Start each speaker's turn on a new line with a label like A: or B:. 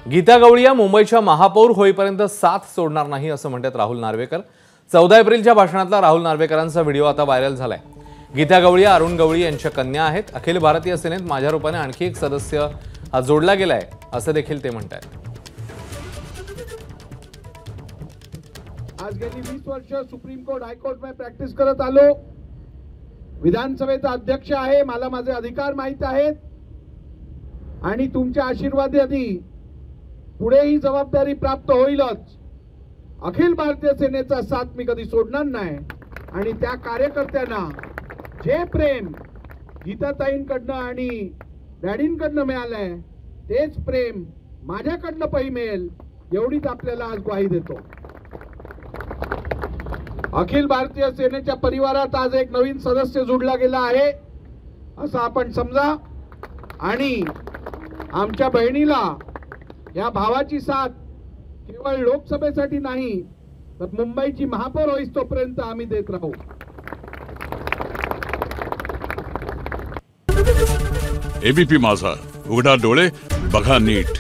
A: गीता गवळी मुंबईच्या महापौर होईपर्यंत साथ सोडणार नाही असं म्हणतात राहुल नार्वेकर। 14 एप्रिलच्या भाषणातला राहुल नार्वेकरांचा व्हिडिओ आता व्हायरल झालाय। गीता गवळी अरुण गवळी यांच्या कन्या आहेत। अखिल भारतीय सेनेत माझ्या रूपाने आणखी एक सदस्य जोडला गेलाय असं देखील ते म्हणतात।
B: आज गेली 20 वर्ष सुप्रीम कोर्ट हायकोर्ट में प्रॅक्टिस करत आलो। विधानसभेचा अध्यक्ष आहे, मला माझे अधिकार माहित आहेत आणि तुमच्या आशीर्वादाने पुढे ही जबाबदारी प्राप्त होईलच। अखिल भारतीय सेनेचा साथ मी कधी सोडणार नाही आणि त्या कार्यकर्त्यांना जे प्रेम गीताताईंकडनं आणि डॅडींकडनं मिळालंय तेच प्रेम माझ्याकडनं पही मिळेल एवढीच आपल्याला आज ग्वाही देतो। अखिल भारतीय सेनेच्या परिवारात आज एक नवीन सदस्य जोडला गेला आहे असं आपण समजा आणि आमच्या बहिणीला या भावाची साथ केवळ लोकसभेसाठी नाही तर मुंबईची महापौर होईस तोपर्यंत आम्ही देत राहू।
C: एबीपी माझा, उघडा डोळे बघा नीट।